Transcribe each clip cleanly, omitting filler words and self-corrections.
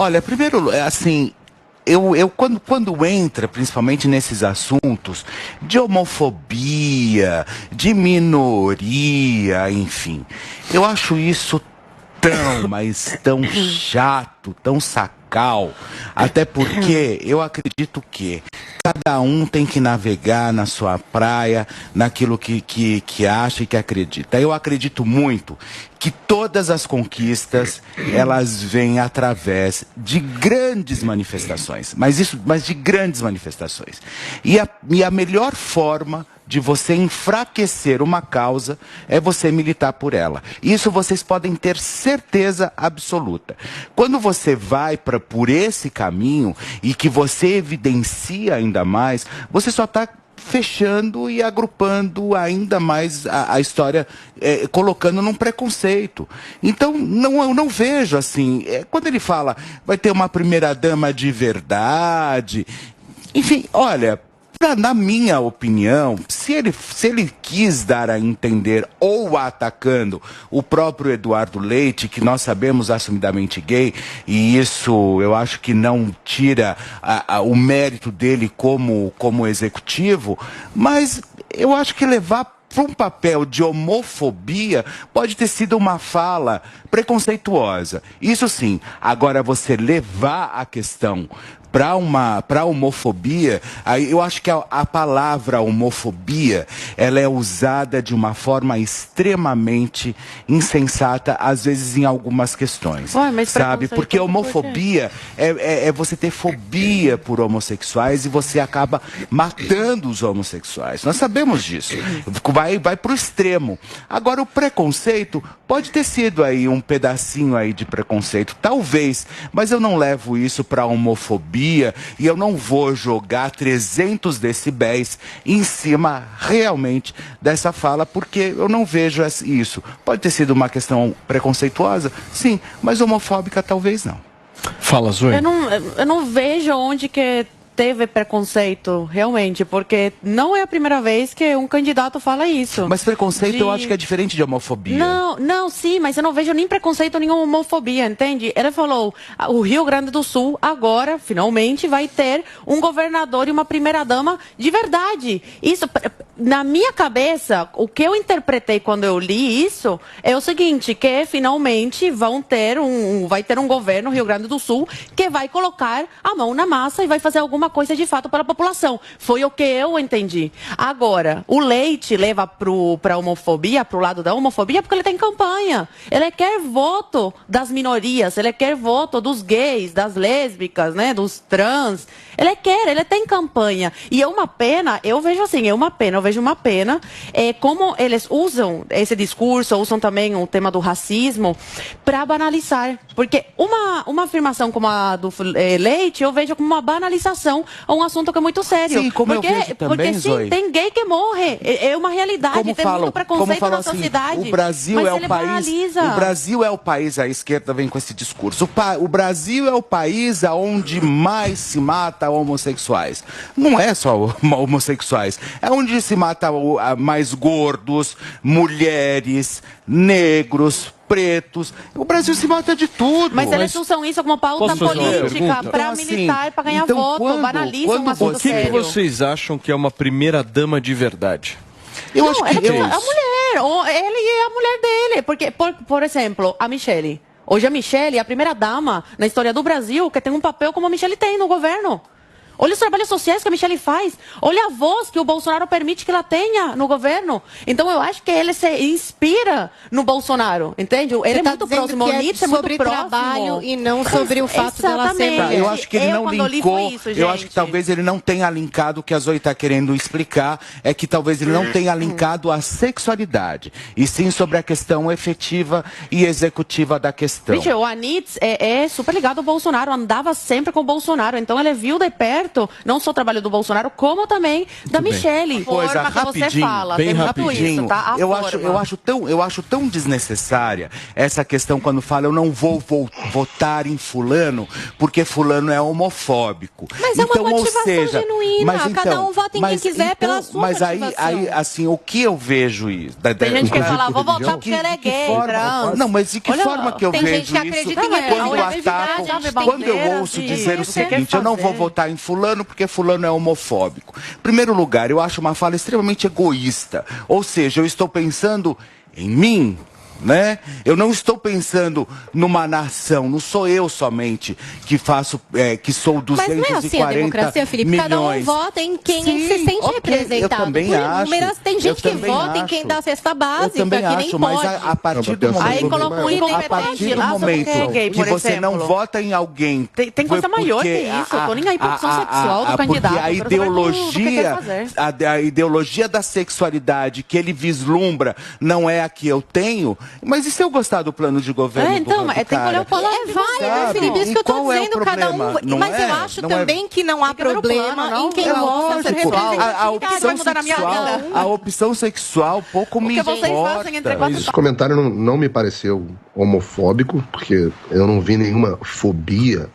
Olha, primeiro, assim, quando entra, principalmente nesses assuntos de homofobia, de minoria, enfim, eu acho isso mas tão chato, tão sacal, até porque eu acredito que cada um tem que navegar na sua praia, naquilo que acha e que acredita. Eu acredito muito que todas as conquistas, elas vêm através de grandes manifestações, mas de grandes manifestações. E a melhor forma de você enfraquecer uma causa é você militar por ela. Isso vocês podem ter certeza absoluta. Quando você vai por esse caminho e que você evidencia ainda mais, você só está fechando e agrupando ainda mais a história, colocando num preconceito. Então, eu não vejo assim, quando ele fala, vai ter uma primeira-dama de verdade, enfim, olha, na minha opinião, se ele quis dar a entender, ou atacando o próprio Eduardo Leite, que nós sabemos assumidamente gay, e isso eu acho que não tira o mérito dele como executivo, mas eu acho que levar para um papel de homofobia pode ter sido uma fala preconceituosa. Isso sim. Agora, você levar a questão para homofobia, aí eu acho que a palavra homofobia, ela é usada de uma forma extremamente insensata, às vezes em algumas questões. Ué, mas sabe? Porque homofobia é você ter fobia por homossexuais e você acaba matando os homossexuais. Nós sabemos disso. Vai para o extremo. Agora, o preconceito pode ter sido aí um pedacinho aí de preconceito, talvez, mas eu não levo isso para homofobia e eu não vou jogar 300 decibéis em cima realmente dessa fala, porque eu não vejo isso. Pode ter sido uma questão preconceituosa? Sim, mas homofóbica talvez não. Fala, Zoe. Eu não vejo onde que teve preconceito, realmente, porque não é a primeira vez que um candidato fala isso. Mas preconceito eu acho que é diferente de homofobia. Não, sim, mas eu não vejo nem preconceito, nem homofobia, entende? Ele falou, o Rio Grande do Sul agora, finalmente, vai ter um governador e uma primeira-dama de verdade. Isso, na minha cabeça, o que eu interpretei quando eu li isso, é o seguinte, que finalmente vai ter um governo, Rio Grande do Sul, que vai colocar a mão na massa e vai fazer alguma coisa de fato para a população. Foi o que eu entendi. Agora, o Leite leva para a homofobia, para o lado da homofobia, porque ele tem campanha. Ele quer voto das minorias, ele quer voto dos gays, das lésbicas, né, dos trans. Ele tem campanha. E é uma pena, eu vejo uma pena como eles usam esse discurso, usam também o tema do racismo para banalizar. Porque uma afirmação como a do Leite, eu vejo como uma banalização a um assunto que é muito sério. Sim, como porque, eu vejo também, porque sim, Zoe, tem gay que morre. É uma realidade, tem muito preconceito na sociedade. O Brasil é o país. O Brasil é o país, a esquerda vem com esse discurso. O Brasil é o país onde mais se mata homossexuais. Não é só homossexuais, é onde se mata mais gordos, mulheres, negros, pretos. O Brasil se mata de tudo. Mas eles usam isso como pauta política para militar, para ganhar voto, banalizam um assunto sério. O que vocês acham que é uma primeira-dama de verdade? Eu acho que a mulher, ele e a mulher dele. Porque, por exemplo, a Michelle. Hoje a Michelle é a primeira-dama na história do Brasil que tem um papel como a Michelle tem no governo. Olha os trabalhos sociais que a Michelle faz. Olha a voz que o Bolsonaro permite que ela tenha no governo. Então, eu acho que ele se inspira no Bolsonaro, entende? Ele é muito próximo. O Nietzsche é muito próximo. Sobre trabalho e não sobre o fato dela ser mulher. Eu acho que ele não linkou. Eu acho que talvez ele não tenha linkado o que a Zoe está querendo explicar. É que talvez ele não tenha linkado a sexualidade. E sim sobre a questão efetiva e executiva da questão. Gente, o Nietzsche é super ligado ao Bolsonaro. Andava sempre com o Bolsonaro. Então, ele viu de perto certo, não só o trabalho do Bolsonaro, como também da Michele. Coisa Que você rapidinho, fala, bem tem muito rapidinho. isso, tá? Eu acho tão desnecessária essa questão quando fala eu não vou votar em fulano porque fulano é homofóbico. Mas então, é uma motivação ou seja, genuína. Cada um vota em quem quiser pela sua mas motivação. aí, assim, o que eu vejo isso? Tem gente que fala, vou votar porque ele é gay, trans. Não, mas de que forma que eu tem vejo gente que isso acredita em quando atacam, quando eu ouço dizer o seguinte, eu não vou votar em fulano porque fulano é homofóbico. Em primeiro lugar, eu acho uma fala extremamente egoísta. Ou seja, eu estou pensando em mim, né? Eu não estou pensando numa nação, não sou eu somente que faço, que sou 240 Mas não é assim a democracia, Felipe. milhões. Cada um vota em quem se sente representado. Eu também acho. Tem gente que vota em quem dá a cesta básica, eu também que nem acho, pode. mas a partir do momento, aí coloca um incompetente lá, que você não vota em alguém, tem coisa maior que isso. Eu tô nem aí pra opção sexual do candidato. Porque a ideologia da sexualidade que ele vislumbra não é a que eu tenho. Mas e se eu gostar do plano de governo? Então, tem que olhar o plano. Válido, Felipe, isso que eu tô dizendo, cada um. Mas eu acho também que não há problema em quem vota ser representado. A opção sexual pouco me importa. Esse comentário não me pareceu homofóbico, porque eu não vi nenhuma fobia.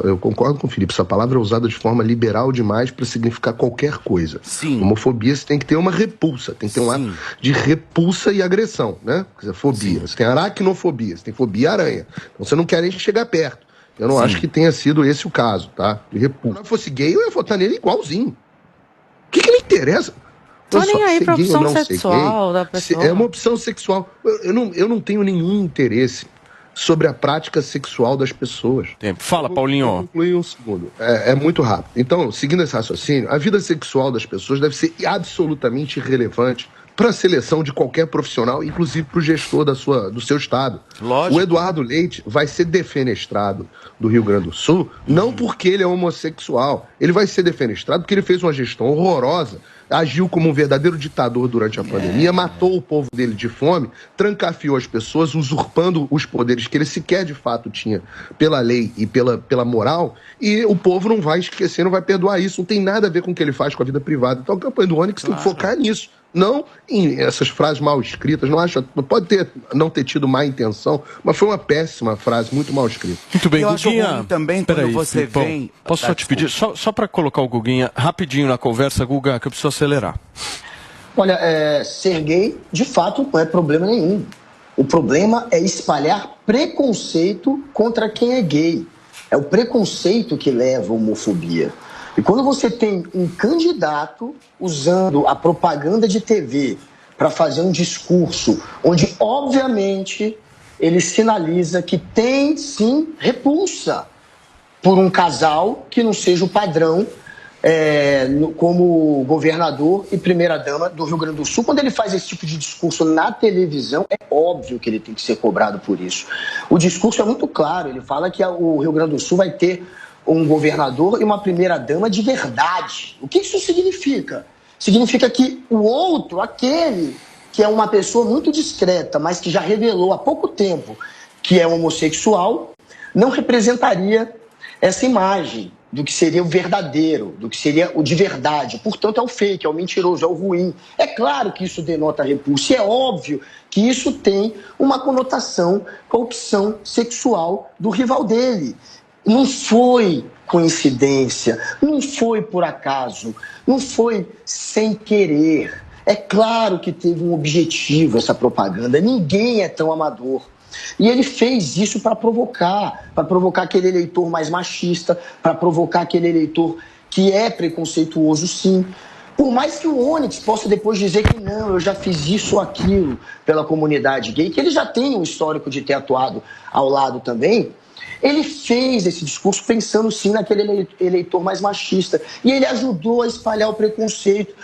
Eu concordo com o Felipe, essa palavra é usada de forma liberal demais para significar qualquer coisa. Sim. Homofobia, você tem que ter uma repulsa, tem que ter um ato de repulsa e agressão, né? Quer dizer, fobia. Sim. Você tem aracnofobia, você tem fobia aranha. Então você não quer nem chegar perto. Eu não acho que tenha sido esse o caso, tá? De repulsa. Se eu fosse gay, eu ia votar nele igualzinho. O que ele interessa? Tô nem aí pra opção sexual da pessoa. É uma opção sexual. Eu não tenho nenhum interesse sobre a prática sexual das pessoas. Fala, Paulinho. Vou concluir um segundo. É muito rápido. Então, seguindo esse raciocínio, a vida sexual das pessoas deve ser absolutamente irrelevante para a seleção de qualquer profissional, inclusive para o gestor do seu estado. Lógico. O Eduardo Leite vai ser defenestrado do Rio Grande do Sul, não porque ele é homossexual. Ele vai ser defenestrado porque ele fez uma gestão horrorosa, agiu como um verdadeiro ditador durante a pandemia, matou o povo dele de fome, trancafiou as pessoas, usurpando os poderes que ele sequer de fato tinha pela lei e pela moral, e o povo não vai esquecer, não vai perdoar isso, não tem nada a ver com o que ele faz com a vida privada. Então a campanha do Onyx tem que focar nisso, não em essas frases mal escritas. Pode não ter tido má intenção, mas foi uma péssima frase, muito mal escrita. Muito bem, eu Guguinha. acho ruim também quando você vem... Posso só te pedir, só para colocar o Guguinha rapidinho na conversa, Guga, que eu preciso acelerar. Olha, ser gay, de fato, não é problema nenhum. O problema é espalhar preconceito contra quem é gay. É o preconceito que leva à homofobia. E quando você tem um candidato usando a propaganda de TV para fazer um discurso onde, obviamente, ele sinaliza que tem, sim, repulsa por um casal que não seja o padrão como governador e primeira-dama do Rio Grande do Sul. Quando ele faz esse tipo de discurso na televisão, é óbvio que ele tem que ser cobrado por isso. O discurso é muito claro, ele fala que o Rio Grande do Sul vai ter um governador e uma primeira-dama de verdade. O que isso significa? Significa que o outro, aquele que é uma pessoa muito discreta, mas que já revelou há pouco tempo que é homossexual, não representaria essa imagem do que seria o verdadeiro, do que seria o de verdade. Portanto, é o fake, é o mentiroso, é o ruim. É claro que isso denota repulsa, e é óbvio que isso tem uma conotação com a opção sexual do rival dele. Não foi coincidência, não foi por acaso, não foi sem querer. É claro que teve um objetivo essa propaganda, ninguém é tão amador. E ele fez isso para provocar aquele eleitor mais machista, para provocar aquele eleitor que é preconceituoso, sim. Por mais que o Onyx possa depois dizer que não, eu já fiz isso ou aquilo pela comunidade gay, que ele já tem um histórico de ter atuado ao lado também, ele fez esse discurso pensando sim naquele eleitor mais machista. E ele ajudou a espalhar o preconceito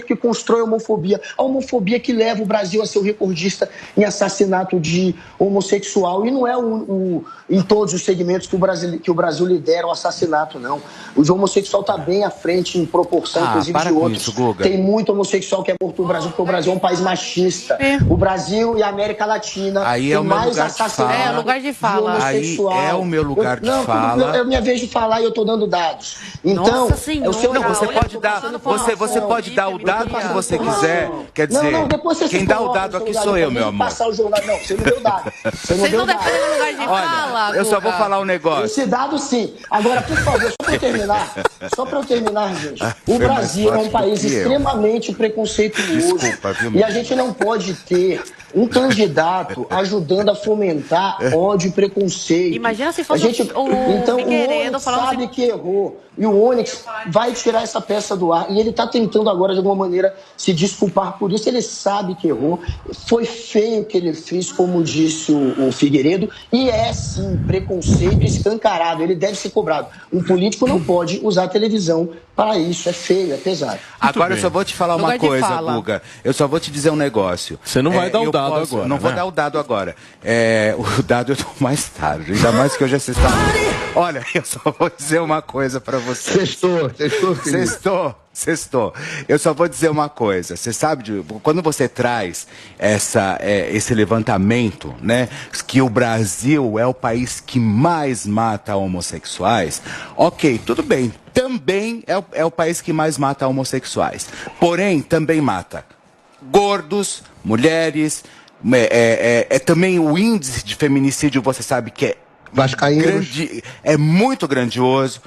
que constrói a homofobia que leva o Brasil a ser o recordista em assassinato de homossexual. E não é em todos os segmentos que o Brasil lidera o assassinato, não. O homossexual está bem à frente em proporção, inclusive, de outros. Isso, tem muito homossexual que é morto no Brasil, porque o Brasil é um país machista. O Brasil e a América Latina aí tem mais assassinatos lugar de fala. homossexuais É o meu lugar de fala. É minha vez de falar e eu tô dando dados. Então, Nossa senhora, você pode dar, você pode dar o dado que você quiser. Quer dizer, quem dá o dado aqui sou eu, meu amor. Passar o jornal. Não, você não deu dado. Vocês não defendem lugar de fala, eu só vou falar um negócio. Esse dado sim. Agora, por favor, só para eu terminar, gente. O Brasil é um país extremamente preconceituoso. Desculpa, viu, e a gente não pode ter um candidato ajudando a fomentar ódio e preconceito. Imagina se fosse então, o Onyx sabe que errou. E o Onyx vai tirar essa peça do ar. E ele está tentando agora, de alguma maneira, se desculpar por isso. Ele sabe que errou. Foi feio o que ele fez, como disse o Figueiredo. E é, sim, preconceito escancarado. Ele deve ser cobrado. Um político não pode usar a televisão para isso. É feio, é pesado. Agora eu só vou te falar uma coisa, Guga. Eu só vou te dizer um negócio. Você não vai dar o dado agora. Não vou dar o dado agora. O dado eu dou mais tarde. Ainda mais que hoje é sexta-feira. Olha, eu só vou dizer uma coisa para você. Sextou. Eu só vou dizer uma coisa. Você sabe, quando você traz esse levantamento, né, que o Brasil é o país que mais mata homossexuais, ok, tudo bem. Também é o país que mais mata homossexuais. Porém, também mata gordos, mulheres, também o índice de feminicídio, você sabe que é muito grandioso.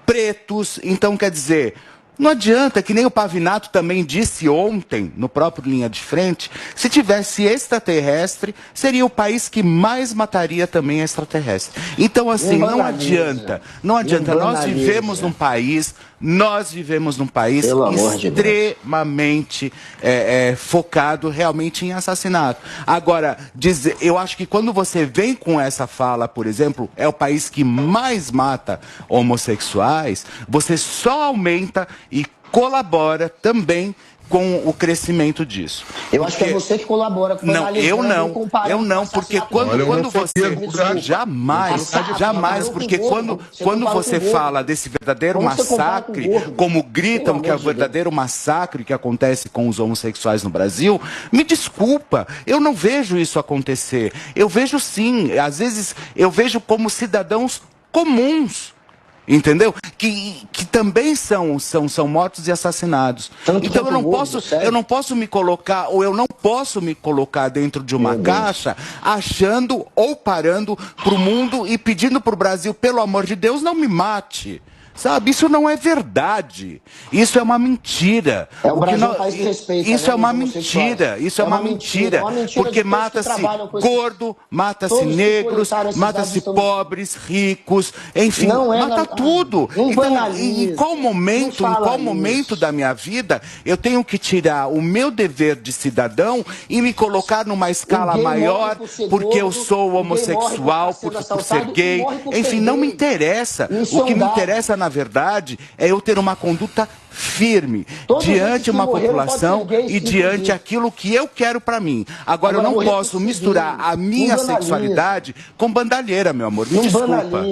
Pretos, então quer dizer, não adianta, que nem o Pavinato também disse ontem, no próprio Linha de Frente, se tivesse extraterrestre, seria o país que mais mataria também extraterrestre. Então, assim, não adianta, nós vivemos num país extremamente focado realmente em assassinato. Agora, eu acho que quando você vem com essa fala, por exemplo, é o país que mais mata homossexuais, você só aumenta e colabora também com o crescimento disso. Eu acho que é você que colabora com eu não, porque quando você jamais, porque quando você fala desse verdadeiro massacre, como gritam que é o verdadeiro massacre que acontece com os homossexuais no Brasil, me desculpa, eu não vejo isso acontecer. Eu vejo sim, às vezes eu vejo como cidadãos comuns, entendeu? Que também são mortos e assassinados. Então eu não posso me colocar dentro de uma caixa achando ou parando para o mundo e pedindo para o Brasil, pelo amor de Deus, não me mate. Sabe, isso não é verdade. Isso é uma mentira. Isso é uma mentira. Isso é uma mentira. Porque mata-se gordo, mata-se negros, mata-se pobres, ricos, enfim, mata tudo. Então, em qual momento da minha vida eu tenho que tirar o meu dever de cidadão e me colocar numa escala maior porque eu sou homossexual, por ser gay? Enfim, não me interessa. O que me interessa, na verdade, é eu ter uma conduta firme diante uma população e diante aquilo que eu quero para mim. Agora, eu não posso misturar a minha sexualidade com bandalheira, meu amor. Me desculpa.